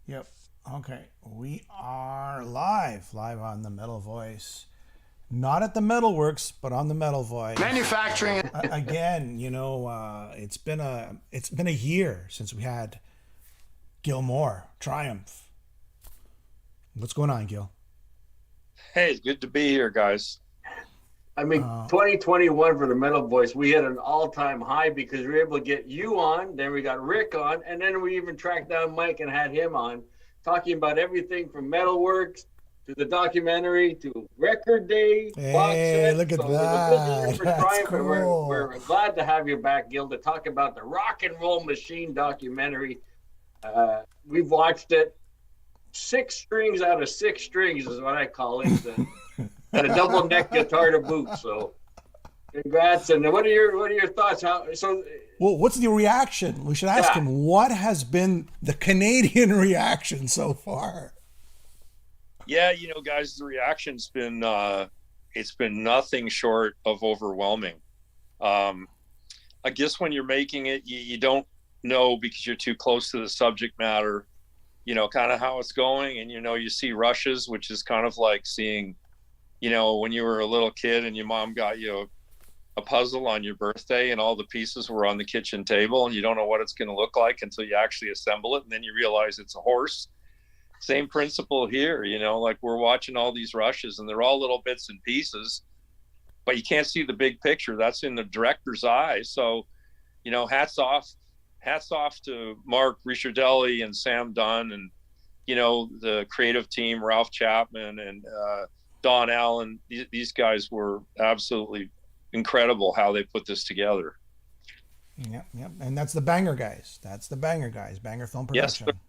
Yep. Okay. We are live on the Metal Voice. Not at the Metalworks, but on the Metal Voice. Manufacturing. Again, it's been a year since we had Gilmore Triumph. What's going on, Gil? Hey, it's good to be here, guys. I mean, 2021 for the Metal Voice, we had an all-time high because we were able to get you on, then we got Rick on, and then we even tracked down Mike and had him on, talking about everything from Metalworks to the documentary to Record Day, box Hey, set. look at So it was a busy year that. for That's Triumph, and cool. we're glad to have you back, Gil, to talk about the Rock and Roll Machine documentary. We've watched it. Six strings out of six strings is what I call it. And a double neck guitar to boot. So congrats. And what are your thoughts? Well, what's the reaction? We should ask Yeah. him what has been the Canadian reaction so far. Yeah, guys, the reaction's been it's been nothing short of overwhelming. Um, I guess when you're making it, you don't know because you're too close to the subject matter, kind of how it's going. And, you see rushes, which is kind of like seeing, when you were a little kid and your mom got you a puzzle on your birthday and all the pieces were on the kitchen table and you don't know what it's going to look like until you actually assemble it. And then you realize it's a horse. Same principle here, like we're watching all these rushes and they're all little bits and pieces, but you can't see the big picture. That's in the director's eye. So, hats off to Mark Ricciardelli and Sam Dunn and, the creative team, Ralph Chapman and Don Allen. These guys were absolutely incredible how they put this together. Yep, yep. And that's the Banger Guys. That's the Banger Guys. Banger Film Yes, Production.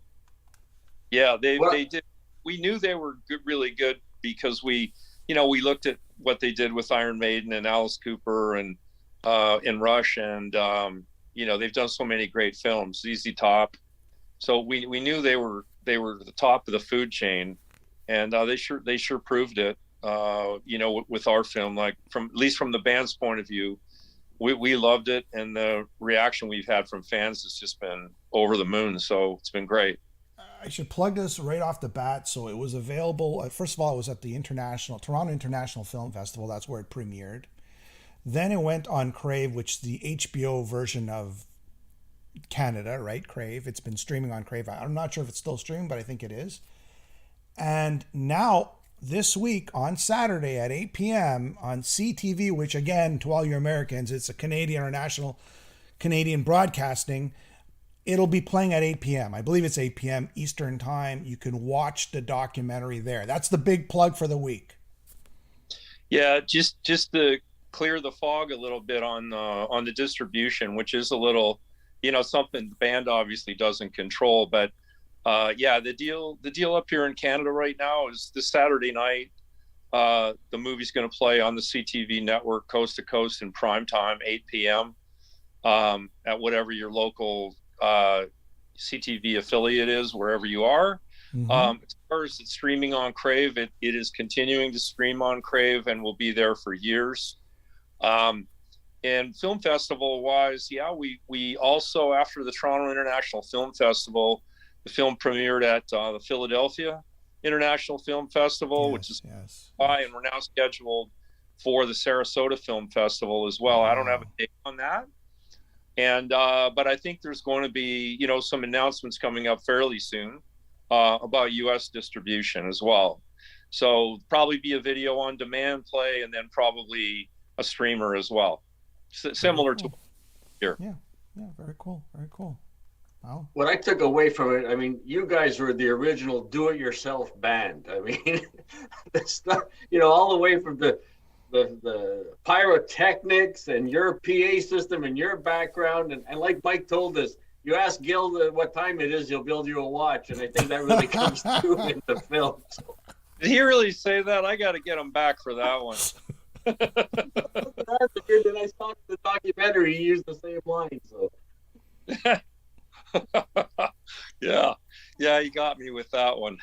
yeah, they Well, they did. We knew they were good, really good because we looked at what they did with Iron Maiden and Alice Cooper and in Rush and they've done so many great films, ZZ Top. So we knew they were the top of the food chain, and they sure proved it. With our film, like from at least from the band's point of view, we loved it, and the reaction we've had from fans has just been over the moon. So it's been great. I should plug this right off the bat. So it was available. First of all, it was at the Toronto International Film Festival. That's where it premiered. Then it went on Crave, which is the HBO version of Canada, right? Crave. It's been streaming on Crave. I'm not sure if it's still streaming, but I think it is. And now this week on Saturday at 8 p.m. on CTV, which again, to all your Americans, it's a Canadian or national Canadian broadcasting. It'll be playing at 8 p.m. I believe it's 8 p.m. Eastern time. You can watch the documentary there. That's the big plug for the week. Yeah, just to clear the fog a little bit on the distribution, which is a little, something the band obviously doesn't control. But yeah, the deal up here in Canada right now is this Saturday night. The movie's going to play on the CTV network, coast to coast in prime time, 8 p.m. At whatever your local CTV affiliate is, wherever you are. Mm-hmm. As far as it's streaming on Crave, it is continuing to stream on Crave and will be there for years. And film festival wise, yeah, we also, after the Toronto International Film Festival, the film premiered at the Philadelphia International Film Festival, which is high, and we're now scheduled for the Sarasota Film Festival as well. Wow. I don't have a date on that. And but I think there's going to be, some announcements coming up fairly soon about U.S. distribution as well. So probably be a video on demand play, and then probably a streamer as well, similar cool. to here. Yeah, very cool, very cool. Wow. what I took away from it, I mean, you guys were the original do-it-yourself band. I mean, the stuff, all the way from the pyrotechnics and your PA system and your background. And like Mike told us, you ask Gil what time it is, he'll build you a watch. And I think that really comes through in the film. So. Did he really say that? I got to get him back for that one. Then I saw the documentary, he used the same line. So. Yeah, you got me with that one.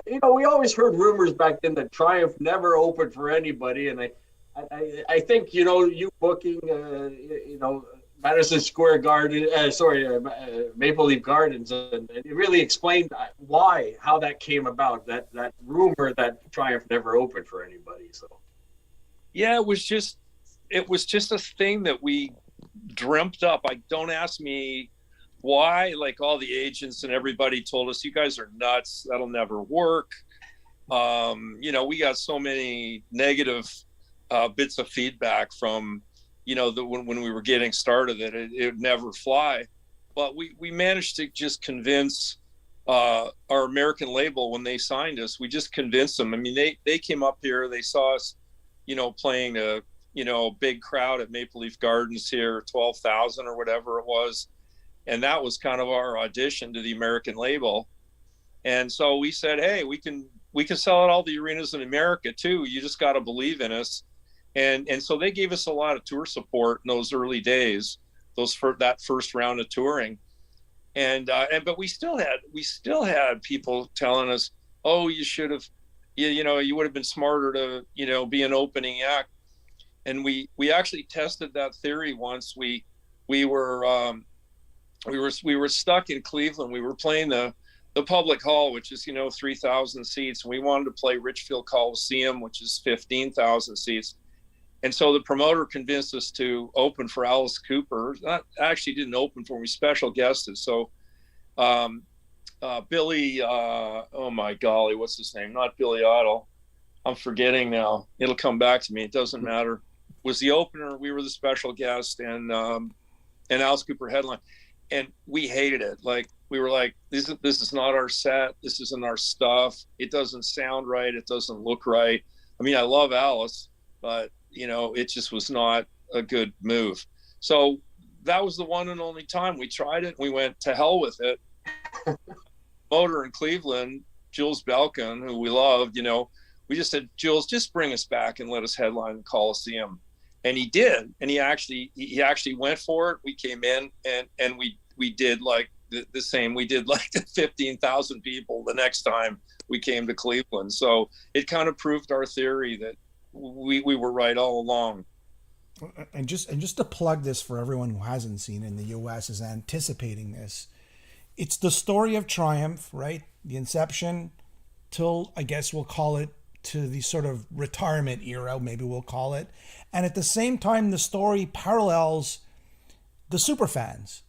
We always heard rumors back then that Triumph never opened for anybody, and I think you booking Madison Square Garden, Maple Leaf Gardens, and it really explained how that came about. That rumor that Triumph never opened for anybody. So yeah, it was just a thing that we dreamt up. Don't ask me why. Like, all the agents and everybody told us, you guys are nuts. That'll never work. We got so many negative bits of feedback from, when we were getting started, that it would never fly. But we managed to just convince our American label when they signed us. We just convinced them. I mean, they came up here, they saw us, playing a big crowd at Maple Leaf Gardens here, 12,000 or whatever it was. And that was kind of our audition to the American label. And so we said, hey, we can sell at all the arenas in America too. You just got to believe in us. And so they gave us a lot of tour support in those early days, that first round of touring. But we still had people telling us, oh, you should have, you would have been smarter to, be an opening act. And we actually tested that theory once. We were stuck in Cleveland. We were playing the public hall, which is, 3,000 seats. And we wanted to play Richfield Coliseum, which is 15,000 seats. And so the promoter convinced us to open for Alice Cooper. That actually didn't open for me, special guested. So Billy, oh my golly, what's his name? Not Billy Idol. I'm forgetting now. It'll come back to me. It doesn't matter. Was the opener. We were the special guest, and Alice Cooper headline. And we hated it. Like, we were like, this is not our set. This isn't our stuff. It doesn't sound right. It doesn't look right. I mean, I love Alice, but it just was not a good move. So that was the one and only time we tried it. We went to hell with it. Motor in Cleveland, Jules Belkin, who we loved, we just said, Jules, just bring us back and let us headline the Coliseum. And he did. And he actually went for it. We came in and we did like the same. We did like 15,000 people the next time we came to Cleveland. So it kind of proved our theory that we were right all along. And just to plug this for everyone who hasn't seen it in the US, is anticipating this. It's the story of Triumph, right? The inception till, I guess we'll call it, to the sort of retirement era, maybe we'll call it. And at the same time, the story parallels the superfans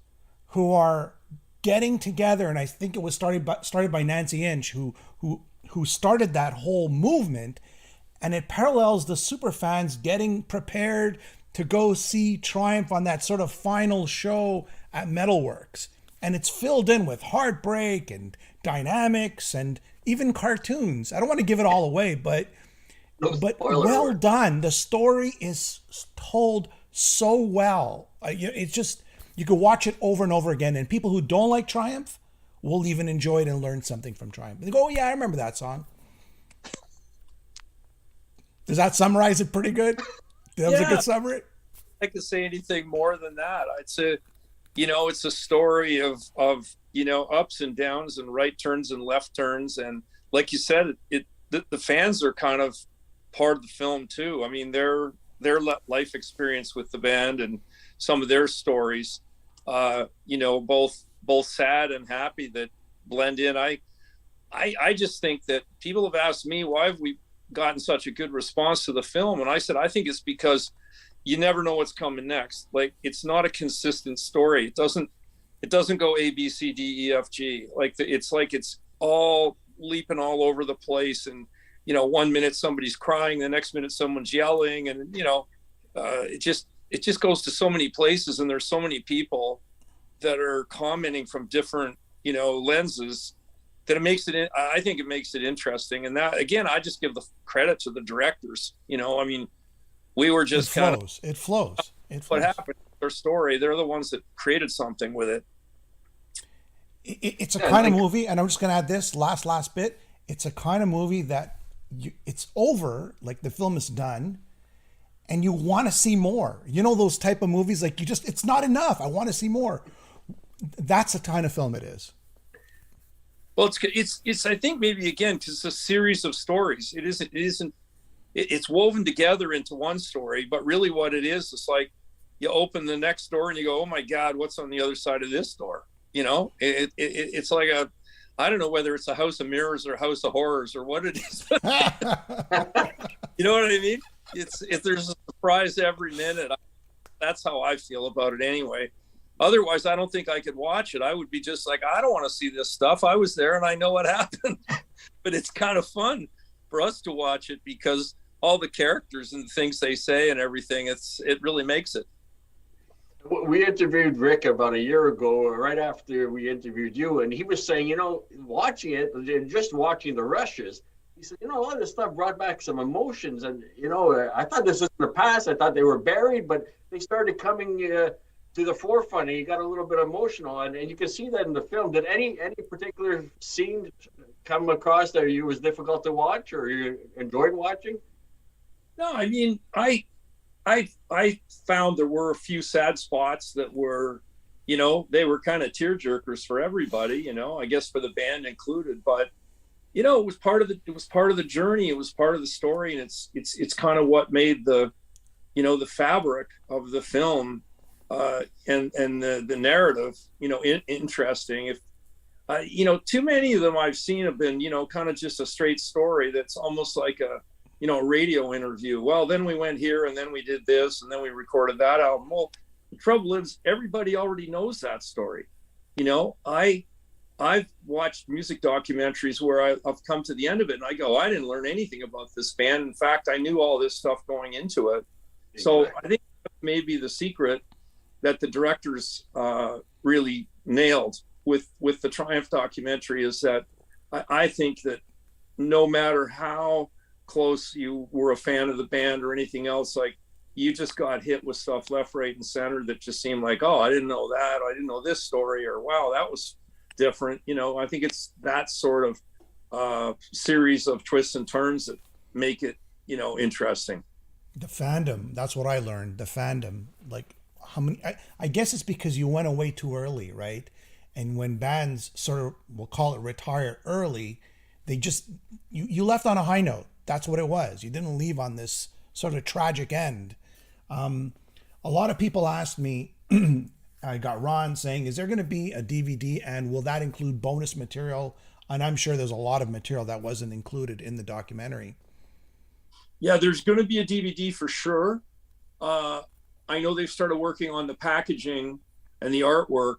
who are getting together. And I think it was started by Nancy Inch, who started that whole movement. And it parallels the superfans getting prepared to go see Triumph on that sort of final show at Metalworks. And it's filled in with heartbreak and dynamics and even cartoons. I don't want to give it all away, but well done. The story is told so well. It's just, you could watch it over and over again, and people who don't like Triumph will even enjoy it and learn something from Triumph. They go, oh yeah, I remember that song. Does that summarize it pretty good? That was a good summary. I could say anything more than that. I'd say, it's a story of ups and downs and right turns and left turns. And like you said, the fans are kind of part of the film too. I mean, their life experience with the band and some of their stories, both sad and happy, that blend in. I just think that people have asked me, why have we gotten such a good response to the film? And I said, I think it's because you never know what's coming next. Like, it's not a consistent story. It doesn't go A, B, C, D, E, F, G. It's all leaping all over the place. And, 1 minute somebody's crying, the next minute someone's yelling. And, it just goes to so many places. And there's so many people that are commenting from different, lenses, that I think it makes it interesting. And that, again, I just give the credit to the directors. We were just it flows. What happened, their story, they're the ones that created something with it. It's a kind of movie, and I'm just going to add this last bit. It's a kind of movie that it's over, like the film is done, and you want to see more. Those type of movies, like it's not enough. I want to see more. That's the kind of film it is. Well, it's I think maybe, again, because it's a series of stories. It's woven together into one story, but really what it is, it's like you open the next door and you go, oh my God, what's on the other side of this door? You know, it's like I don't know whether it's a house of mirrors or a house of horrors or what it is. You know what I mean? There's a surprise every minute. That's how I feel about it anyway. Otherwise, I don't think I could watch it. I would be just like, I don't want to see this stuff. I was there and I know what happened. But it's kind of fun for us to watch it because all the characters and the things they say and everything, it really makes it. We interviewed Rick about a year ago, right after we interviewed you, and he was saying, you know, watching it and just watching the rushes, he said, you know, all this stuff brought back some emotions. And, you know, I thought this was in the past. I thought they were buried, but they started coming to the forefront, and you got a little bit emotional. And you can see that in the film. Did any particular scene come across that you was difficult to watch or you enjoyed watching? No, I mean, I found there were a few sad spots that were, you know, they were kind of tearjerkers for everybody, you know, I guess for the band included, but you know, it was part of the journey. It was part of the story. And it's kind of what made the, you know, the fabric of the film and the narrative, you know, interesting. If, you know, too many of them I've seen have been, you know, kind of just a straight story that's almost like a, you know, a radio interview. Well, then we went here and then we did this and then we recorded that album. Well, the trouble is everybody already knows that story. You know, I've watched music documentaries where I've come to the end of it and I go, I didn't learn anything about this band. In fact, I knew all this stuff going into it. Exactly. So I think maybe the secret that the directors really nailed with the Triumph documentary is that I think that no matter how close you were a fan of the band or anything else, like you just got hit with stuff left, right, and center that just seemed like, oh, I didn't know that. I didn't know this story, or wow, that was different. You know, I think it's that sort of series of twists and turns that make it, you know, interesting. The fandom, that's what I learned. The fandom, like how many, I guess it's because you went away too early, right? And when bands sort of, we'll call it retire early, they just, you left on a high note. That's what it was. You didn't leave on this sort of tragic end. A lot of people asked me, I got Ron saying, is there going to be a DVD and will that include bonus material? And I'm sure there's a lot of material that wasn't included in the documentary. Yeah, there's going to be a DVD for sure. I know they've started working on the packaging and the artwork.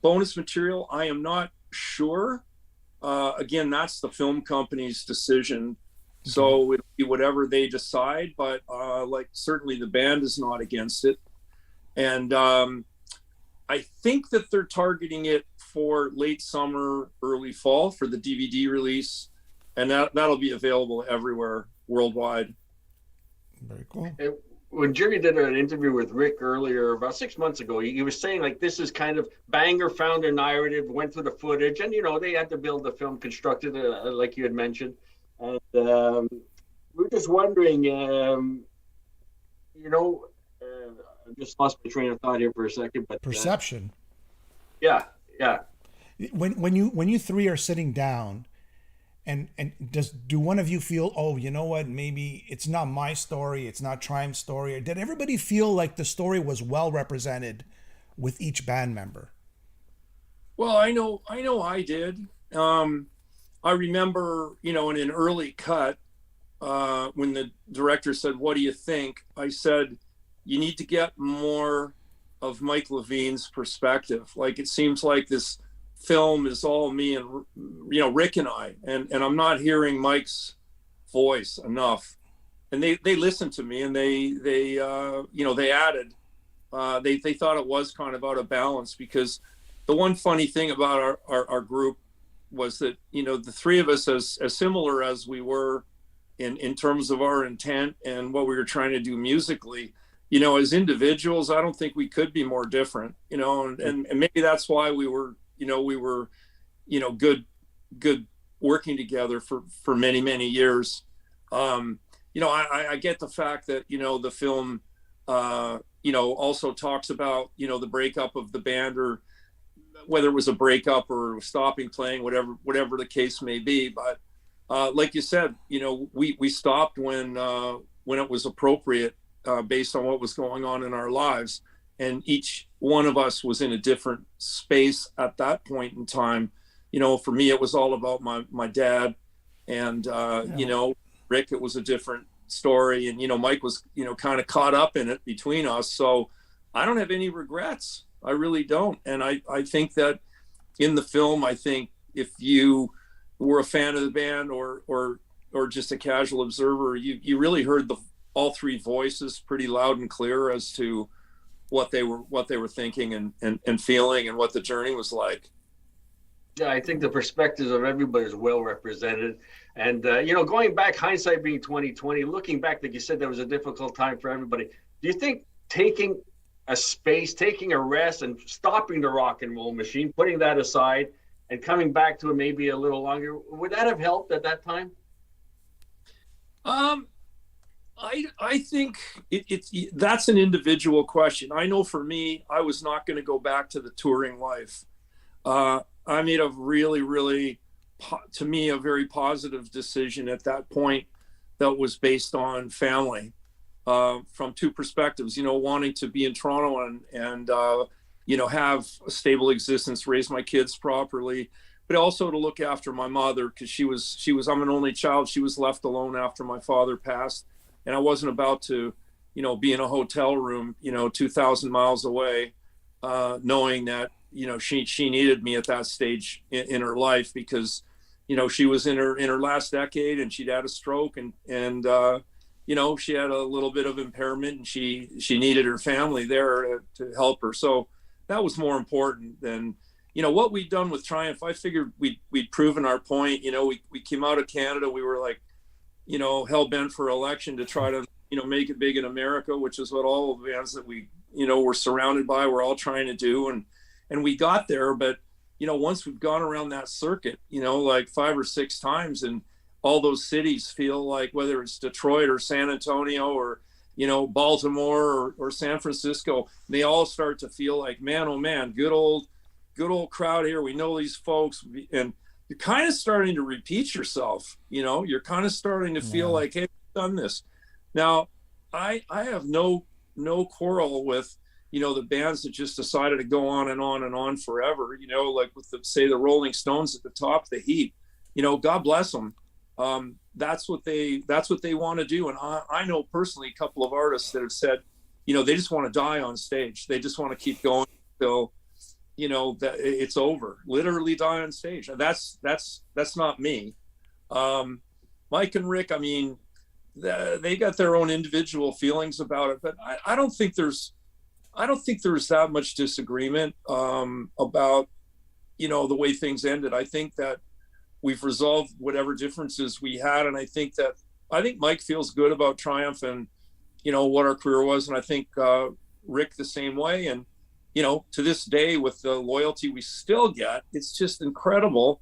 Bonus material, I am not sure. Again, that's the film company's decision. So it'll be whatever they decide, but like certainly the band is not against it. And I think that they're targeting it for late summer, early fall for the DVD release. And that'll be available everywhere worldwide. Very cool. When Jerry did an interview with Rick earlier, about 6 months ago, he was saying like this is kind of Banger found a narrative, went through the footage, and you know they had to build the film, constructed like you had mentioned. And we're just wondering, you know, I just lost my train of thought here for a second, but perception. Yeah. When you three are sitting down, and do one of you feel, oh, you know what, maybe it's not my story, it's not Triumph's story, or did everybody feel like the story was well represented with each band member? Well, I know I did. I remember, you know, in an early cut, when the director said, what do you think? I said, you need to get more of Mike Levine's perspective. Like, it seems like this film is all me and, you know, Rick and I, and I'm not hearing Mike's voice enough. And they listened to me and they you know, they added, they thought it was kind of out of balance, because the one funny thing about our group was that, you know, the three of us, as similar as we were in terms of our intent and what we were trying to do musically, you know, as individuals, I don't think we could be more different, you know, and maybe that's why we were, you know, good working together for many years. You know, I get the fact that, you know, the film, you know, also talks about, you know, the breakup of the band, or whether it was a breakup or stopping playing, whatever the case may be. But like you said, you know, we stopped when it was appropriate. based on what was going on in our lives. And each one of us was in a different space at that point in time. For me, it was all about my dad. And, Rick, it was a different story. And, Mike was, kind of caught up in it between us. So I don't have any regrets. I really don't. And I think that in the film, I think if you were a fan of the band or just a casual observer, you really heard all three voices pretty loud and clear as to what they were thinking and feeling and what the journey was like. Yeah, I think the perspectives of everybody is well represented. And, going back, hindsight being 2020, looking back, like you said, that was a difficult time for everybody. Do you think taking a space, taking a rest and stopping the rock and roll machine, putting that aside and coming back to it maybe a little longer, would that have helped at that time? I think that's an individual question. I know for me, I was not going to go back to the touring life. I made a really, really, to me, a very positive decision at that point that was based on family, from two perspectives, wanting to be in Toronto and have a stable existence, raise my kids properly, but also to look after my mother, because I'm an only child. She was left alone after my father passed. And I wasn't about to, be in a hotel room, 2,000 miles away, knowing that, she needed me at that stage in her life, because, she was in her last decade and she'd had a stroke and she had a little bit of impairment and she needed her family there to help her. So that was more important than, what we'd done with Triumph. I figured we'd proven our point. We came out of Canada. We were like, hell bent for election to try to, make it big in America, which is what all the bands that we, were surrounded by, we're all trying to do. And we got there, but, once we've gone around that circuit, like 5 or 6 times, and all those cities feel like, whether it's Detroit or San Antonio or, Baltimore or San Francisco, they all start to feel like, man, oh man, good old crowd here. We know these folks, and you're kind of starting to repeat yourself. You're kind of starting to feel like, hey, I've done this. Now, I have no quarrel with, the bands that just decided to go on and on and on forever, like with the Rolling Stones at the top of the heap, God bless them. That's what they want to do. And I know personally a couple of artists that have said, they just want to die on stage. They just want to keep going until, that it's over, literally die on stage. And that's not me. Mike and Rick, I mean, they got their own individual feelings about it, but I don't think there's that much disagreement about, the way things ended. I think that we've resolved whatever differences we had. And I think Mike feels good about Triumph and, what our career was. And I think Rick the same way. And, to this day, with the loyalty we still get, it's just incredible.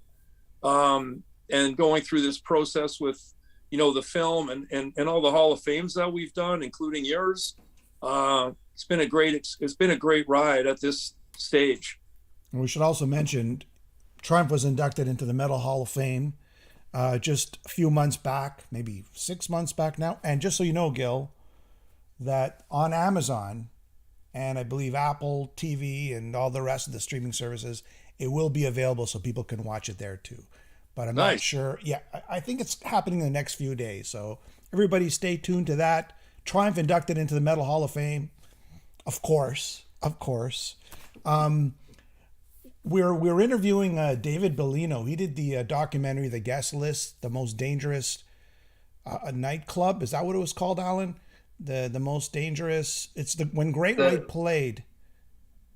And going through this process with, the film and all the Hall of Fames that we've done, including yours, it's been a great ride at this stage. And we should also mention Triumph was inducted into the Metal Hall of Fame just a few months back, maybe 6 months back now. And just so you know, Gil, that on Amazon and I believe Apple TV and all the rest of the streaming services, it will be available so people can watch it there too. But I'm not sure. Yeah, I think it's happening in the next few days. So everybody stay tuned to that. Triumph inducted into the Metal Hall of Fame. Of course. We're interviewing David Bellino. He did the documentary, The Guest List, The Most Dangerous Nightclub. Is that what it was called, Alan? The Most Dangerous. It's when Great White played.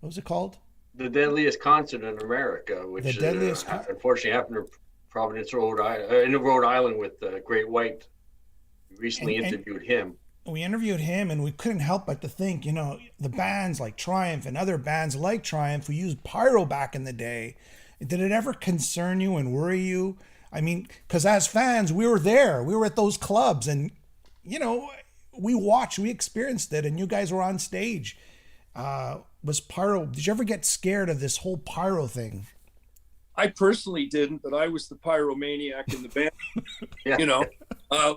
What was it called? The Deadliest Concert in America, which unfortunately happened in Providence, Rhode Island with Great White. We recently interviewed him. We interviewed him, and we couldn't help but to think, the bands like Triumph and other bands like Triumph who used Pyro back in the day, did it ever concern you and worry you? I mean, because as fans, we were there. We were at those clubs, and, we watched, we experienced it, and you guys were on stage. Was Pyro, did you ever get scared of this whole Pyro thing? I personally didn't, but I was the pyromaniac in the band. Yeah.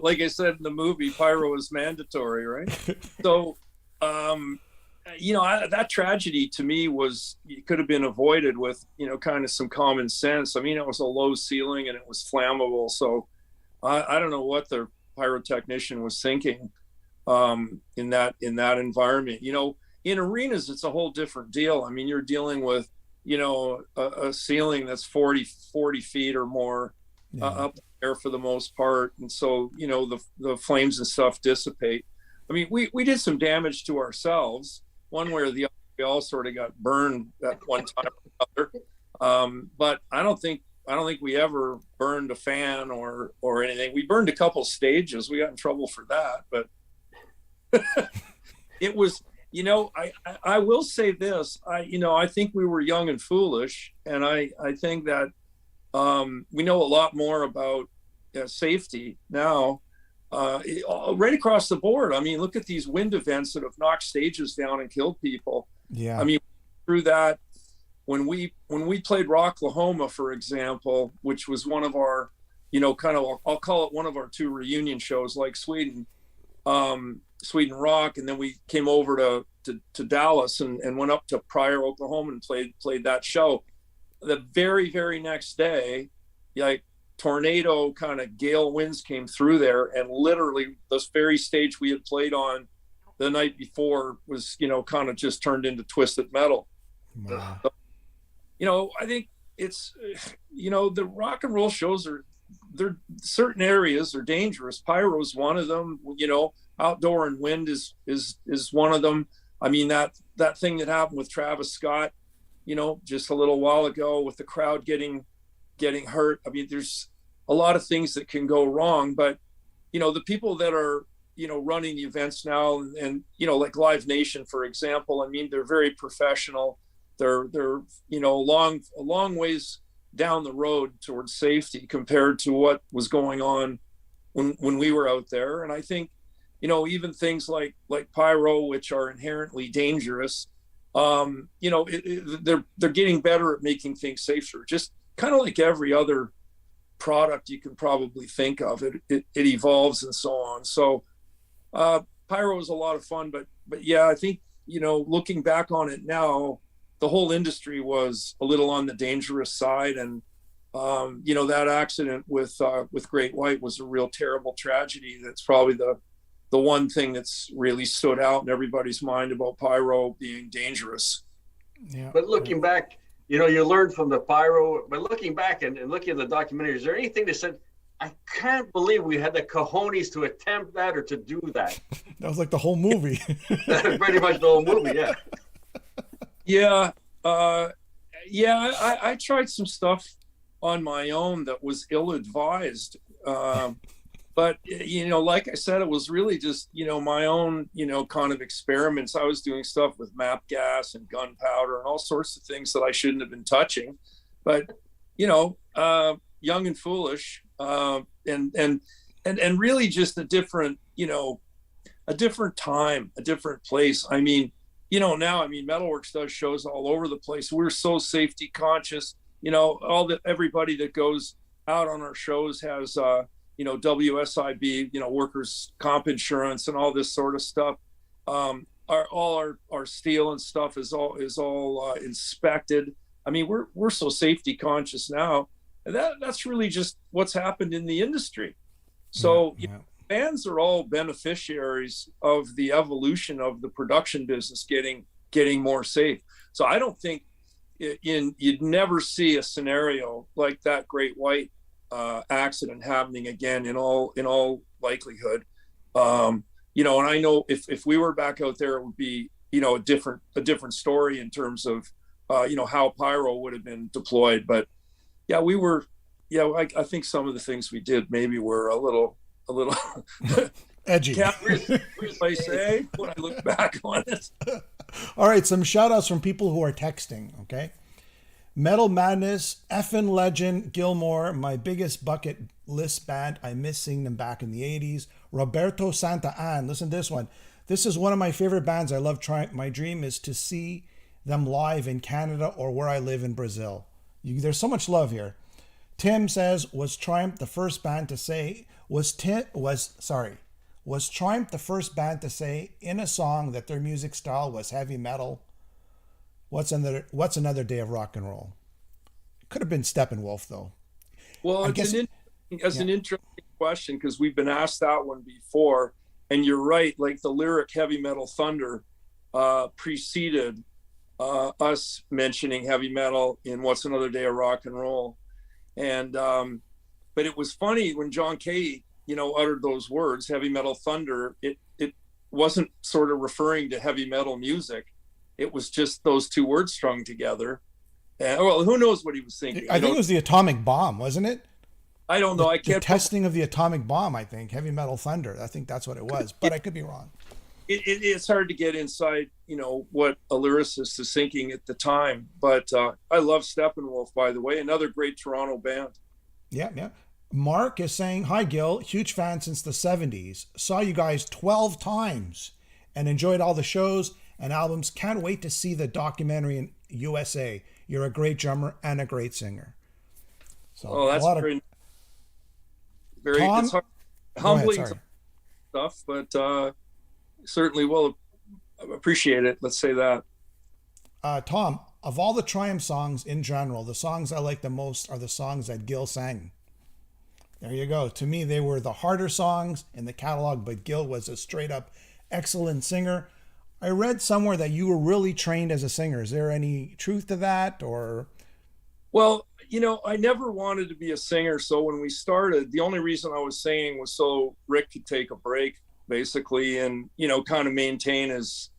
Like I said in the movie, pyro is mandatory, right? So, that tragedy to me it could have been avoided with, kind of some common sense. I mean, it was a low ceiling and it was flammable. So I don't know what the pyrotechnician was thinking in that environment. In arenas, it's a whole different deal. I mean, you're dealing with, a ceiling that's 40 feet or more up there for the most part. And so, the flames and stuff dissipate. I mean, we did some damage to ourselves one way or the other. We all sort of got burned at one time or another. But I don't think we ever burned a fan or anything. We burned a couple stages. We got in trouble for that, but it was, I will say this, I think we were young and foolish. And I think that we know a lot more about safety now, right across the board. I mean, look at these wind events that have knocked stages down and killed people. Yeah. I mean, through that, when we played Rocklahoma, for example, which was one of our, kind of, I'll call it one of our two reunion shows, like Sweden Rock, and then we came over to Dallas and went up to Pryor, Oklahoma, and played that show. The very, very next day, like tornado kind of gale winds came through there, and literally this very stage we had played on the night before was, kind of just turned into twisted metal. Wow. So, I think it's, the rock and roll shows they're certain areas are dangerous. Pyro is one of them. Outdoor and wind is one of them. I mean, that thing that happened with Travis Scott, just a little while ago with the crowd getting hurt. I mean, there's a lot of things that can go wrong, but the people that are running the events now, and like Live Nation, for example, I mean, they're very professional. They're a long ways down the road towards safety compared to what was going on when we were out there. And I think even things like pyro, which are inherently dangerous, they're getting better at making things safer, just kind of like every other product you can probably think of. It evolves and so on. So pyro is a lot of fun, but yeah, I think looking back on it now, the whole industry was a little on the dangerous side. And that accident with Great White was a real terrible tragedy. That's probably the one thing that's really stood out in everybody's mind about pyro being dangerous. Yeah. But looking back, you learned from the pyro, but looking back and looking at the documentary, is there anything that said, I can't believe we had the cojones to attempt that or to do that? That was like the whole movie. Pretty much the whole movie, yeah. Yeah. I tried some stuff on my own that was ill-advised. But, like I said, it was really just, my own, kind of experiments. I was doing stuff with map gas and gunpowder and all sorts of things that I shouldn't have been touching. But, young and foolish, and really just a different time, a different place. I mean, now, Metalworks does shows all over the place. We're so safety conscious. Everybody that goes out on our shows has, WSIB, workers' comp insurance and all this sort of stuff. Our steel and stuff is all inspected. I mean, we're so safety conscious now. And that's really just what's happened in the industry. So bands are all beneficiaries of the evolution of the production business getting more safe. So I don't think you'd never see a scenario like that Great White accident happening again in all likelihood. And I know if we were back out there, it would be a different story in terms of how pyro would have been deployed. But yeah, we were I think some of the things we did maybe were a little edgy. I say when I look back on it. All right, some shout outs from people who are texting. Okay. Metal Madness, effin' legend, Gilmore, my biggest bucket list band. I miss seeing them back in the 80s. Roberto Santa Ann, listen to this one. This is one of my favorite bands. I love trying. My dream is to see them live in Canada or where I live in Brazil. There's so much love here. Tim says, was Triumph the first band to say was Triumph the first band to say in a song that their music style was heavy metal? What's another day of rock and roll? Could have been Steppenwolf though. Well, I it's guess, an interesting question because we've been asked that one before, and you're right. Like the lyric "Heavy Metal Thunder" preceded us mentioning heavy metal in "What's Another Day of Rock and Roll," and but it was funny when John Kay, uttered those words, "Heavy Metal Thunder." It wasn't sort of referring to heavy metal music. It was just those two words strung together. And, well, who knows what he was thinking? I think it was the atomic bomb, wasn't it? I don't know. I can't. The testing of the atomic bomb, I think. Heavy Metal Thunder. I think that's what it was, but I could be wrong. It's hard to get inside, what a lyricist is thinking at the time. But I love Steppenwolf, by the way. Another great Toronto band. Yeah, yeah. Mark is saying, hi, Gil. Huge fan since the 70s. Saw you guys 12 times and enjoyed all the shows and albums. Can't wait to see the documentary in USA. You're a great drummer and a great singer. So that's very, very Tom? it's hard, humbling stuff, but certainly will appreciate it. Let's say that. Tom, of all the Triumph songs in general, the songs I like the most are the songs that Gil sang. There you go. To me, they were the harder songs in the catalog, but Gil was a straight up excellent singer. I read somewhere that you were really trained as a singer. Is there any truth to that, or? Well, I never wanted to be a singer. So when we started, the only reason I was singing was so Rick could take a break, basically, and, kind of maintain his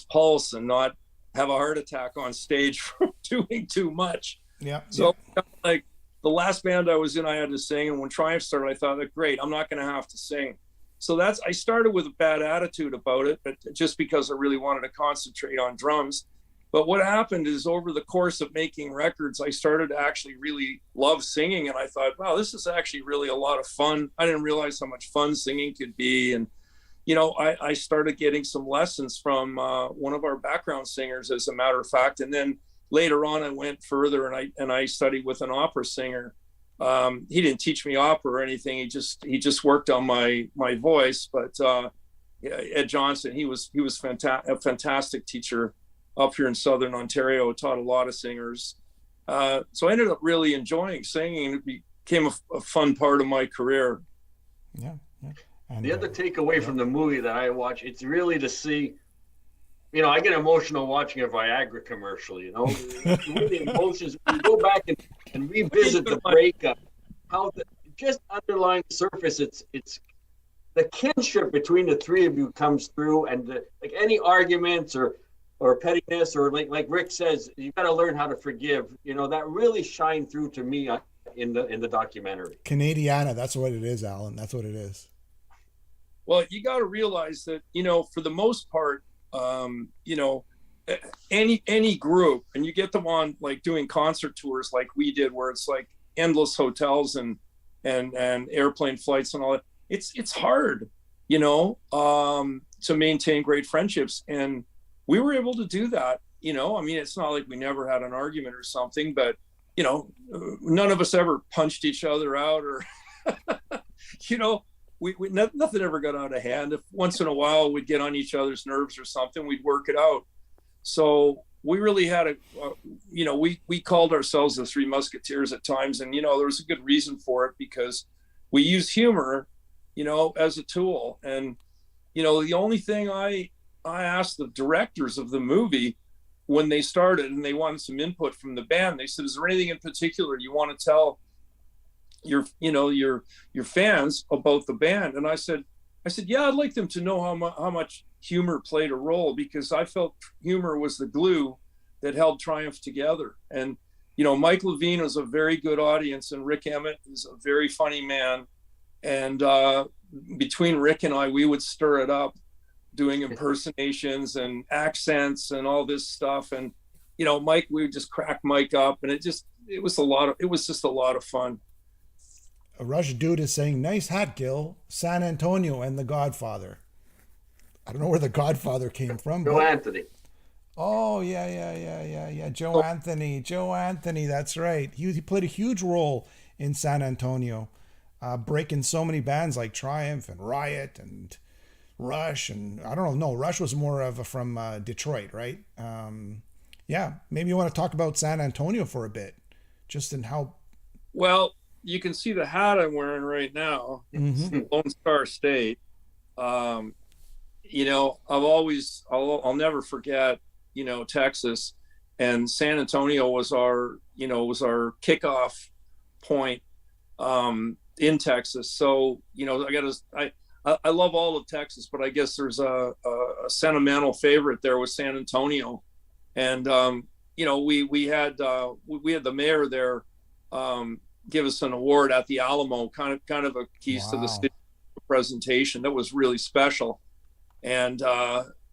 pulse and not have a heart attack on stage from doing too much. Yeah. So like the last band I was in, I had to sing. And when Triumph started, I thought, great, I'm not going to have to sing. So I started with a bad attitude about it, but just because I really wanted to concentrate on drums. But what happened is over the course of making records, I started to actually really love singing. And I thought, wow, this is actually really a lot of fun. I didn't realize how much fun singing could be. And, I started getting some lessons from one of our background singers, as a matter of fact. And then later on, I went further and I studied with an opera singer. He didn't teach me opera or anything. He just worked on my voice. But Ed Johnson, he was a fantastic teacher up here in Southern Ontario. Taught a lot of singers. So I ended up really enjoying singing. It became a fun part of my career. Yeah. And the other takeaway from the movie that I watch, it's really to see. I get emotional watching a Viagra commercial, really emotions. You go back and revisit the breakup, how just underlying the surface, it's the kinship between the three of you comes through, and like any arguments or pettiness, or like Rick says, you got to learn how to forgive. That really shined through to me in the documentary. Canadiana, that's what it is, Alan. That's what it is. Well, you got to realize that, for the most part, any group, and you get them on like doing concert tours like we did, where it's like endless hotels and airplane flights and all that. It's hard, to maintain great friendships. And we were able to do that. It's not like we never had an argument or something, but, none of us ever punched each other out or, nothing ever got out of hand. If once in a while we'd get on each other's nerves or something, we'd work it out. So we really had we called ourselves the Three Musketeers at times. And, there was a good reason for it, because we use humor, as a tool. And, the only thing I asked the directors of the movie when they started and they wanted some input from the band, they said, is there anything in particular you want to tell your fans about the band? And I said, yeah, I'd like them to know how much humor played a role, because I felt humor was the glue that held Triumph together. And, Mike Levine is a very good audience, and Rick Emmett is a very funny man. And between Rick and I, we would stir it up doing impersonations and accents and all this stuff. And, Mike, we would just crack Mike up, and it was just a lot of fun. Rush Dude is saying, nice hat, Gil. San Antonio and The Godfather. I don't know where The Godfather came from. Joe Anthony. Oh, yeah. Joe Anthony, that's right. He played a huge role in San Antonio, breaking so many bands like Triumph and Riot and Rush, and I don't know. No, Rush was more of from Detroit, right? Yeah, maybe you want to talk about San Antonio for a bit, just in how. Well, you can see the hat I'm wearing right now. Mm-hmm. Lone Star State. You know, I'll never forget, you know, Texas, and San Antonio was our kickoff point in Texas. So, you know, I love all of Texas, but I guess there's a sentimental favorite there with San Antonio. And, you know, we had the mayor there give us an award at the Alamo, kind of a Keys to the City presentation that was really special. And,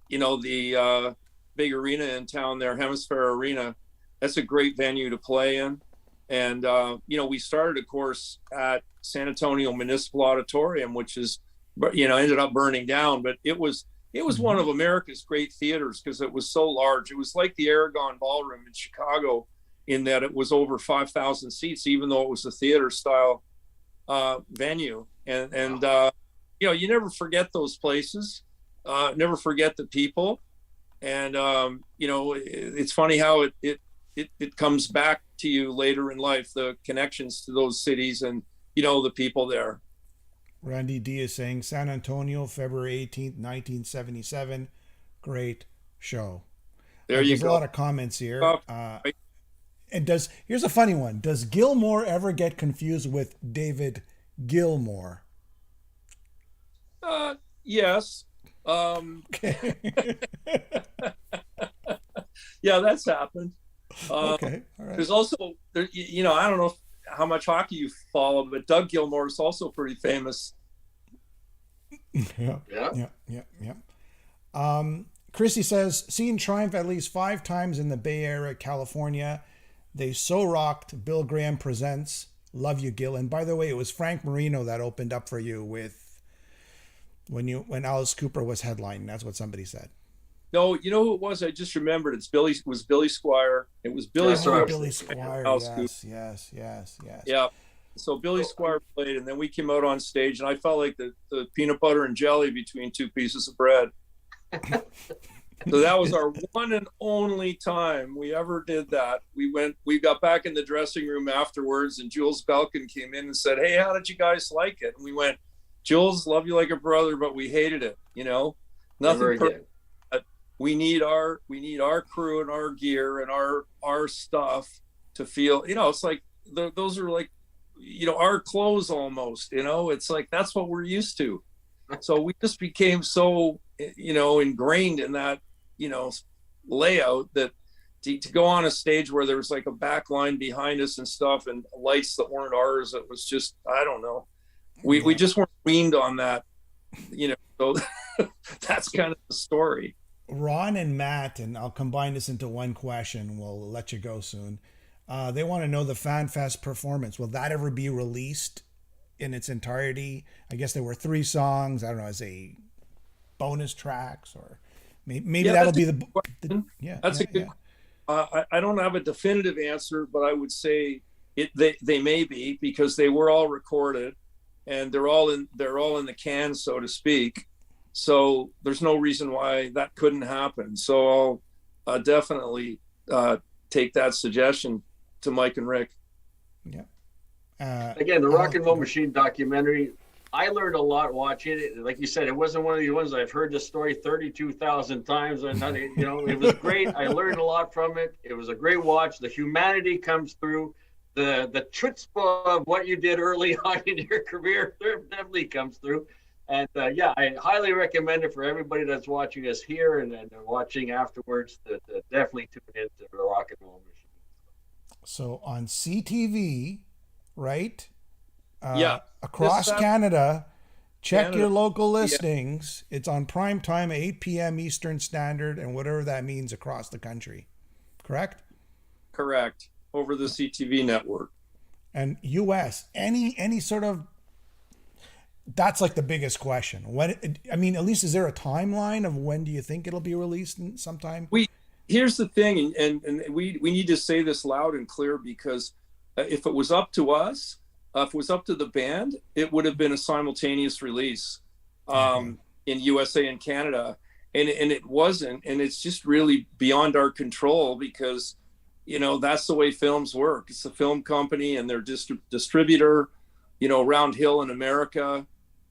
you know, the big arena in town there, Hemisphere Arena, that's a great venue to play in. And, you know, we started, of course, at San Antonio Municipal Auditorium, which is, you know, ended up burning down. But it was one of America's great theaters because it was so large. It was like the Aragon Ballroom in Chicago in that it was over 5,000 seats, even though it was a theater style venue. And you know, you never forget those places, never forget the people. And, you know, it's funny how it comes back to you later in life, the connections to those cities and, you know, the people there. Randy D is saying San Antonio, February 18th, 1977. Great show. There you There's go. a lot of comments here. And here's a funny one. Does Gilmore ever get confused with David Gilmour? Yes. Okay. Yeah, that's happened. Okay. All right. There's also, you know, I don't know how much hockey you follow, but Doug Gilmour is also pretty famous. Yeah. Chrissy says, seen Triumph at least 5 times in the Bay Area, California. They so rocked. Bill Graham presents. Love you, Gil. And by the way, it was Frank Marino that opened up for you with when Alice Cooper was headlining. That's what somebody said. No, you know who it was? I just remembered. It was Billy Squire. It was Billy Squire. Billy Squire. Yes. Yeah. So Billy Squire played, and then we came out on stage, and I felt like the peanut butter and jelly between 2 pieces of bread. So that was our one and only time we ever did that. We got back in the dressing room afterwards, and Jules Belkin came in and said, "Hey, how did you guys like it?" And we went, "Jules, love you like a brother, but we hated it. You know, nothing perfect. We need our crew and our gear and our stuff to feel, you know, it's like those are like, you know, our clothes almost, you know, it's like that's what we're used to." So we just became so, you know, ingrained in that, you know, layout that to go on a stage where there was like a back line behind us and stuff and lights that weren't ours, it was just, I don't know. We just weren't weaned on that, you know, so that's kind of the story. Ron and Matt, and I'll combine this into one question. We'll let you go soon. They want to know the FanFest performance. Will that ever be released in its entirety? I guess there were 3 songs. I don't know, as a bonus tracks, or maybe that'll be the that's a good. I don't have a definitive answer, but I would say they may be, because they were all recorded and they're all in the can, so to speak. So there's no reason why that couldn't happen. So I'll definitely take that suggestion to Mike and Rick. Yeah. Again, the Rock and Roll Machine documentary, I learned a lot watching it. Like you said, it wasn't one of the ones I've heard the story 32,000 times. And you know, it was great. I learned a lot from it. It was a great watch. The humanity comes through. The chutzpah of what you did early on in your career definitely comes through. And yeah, I highly recommend it for everybody that's watching us here and watching afterwards to definitely tune into the Rock and Roll Machine. So on CTV, right? Yeah. Across Canada, check your local listings. Yeah. It's on prime time at 8 p.m. Eastern Standard, and whatever that means across the country. Correct? Correct. Over the CTV network. And US, any sort of, that's like the biggest question. When, I mean, at least is there a timeline of when do you think it'll be released sometime? Here's the thing, and we need to say this loud and clear, because if it was up to us, if it was up to the band, it would have been a simultaneous release in USA and Canada. And it wasn't. And it's just really beyond our control because, you know, that's the way films work. It's a film company and their distributor, you know, Round Hill in America.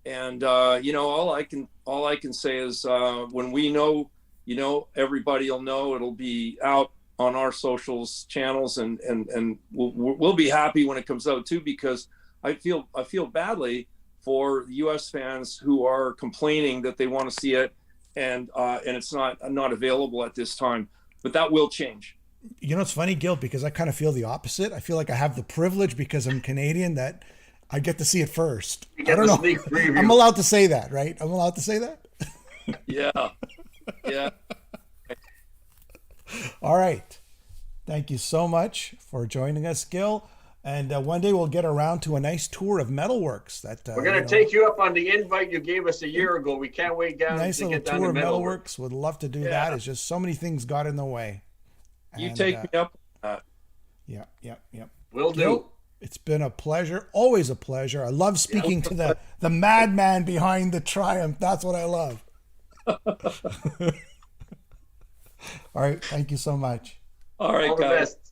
And, you know, all I can say is when we know, you know, everybody will know. It'll be out on our socials channels, and we'll be happy when it comes out too, because I feel badly for the U.S. fans who are complaining that they want to see it, and it's not available at this time. But that will change. You know, it's funny, Gil, because I kind of feel the opposite. I feel like I have the privilege because I'm Canadian that I get to see it first. I don't know. I'm allowed to say that, right? I'm allowed to say that. Yeah. Yeah. All right. Thank you so much for joining us, Gil. And one day we'll get around to a nice tour of Metalworks. We're going to take you up on the invite you gave us a year ago. We can't wait down nice to little get down tour to of Metalworks. Metalworks. Would love to do that. It's just so many things got in the way. You take me up on that. Yeah. Will do. It's been a pleasure. Always a pleasure. I love speaking to the madman behind the triumph. That's what I love. All right. Thank you so much. All right, All the guys. best.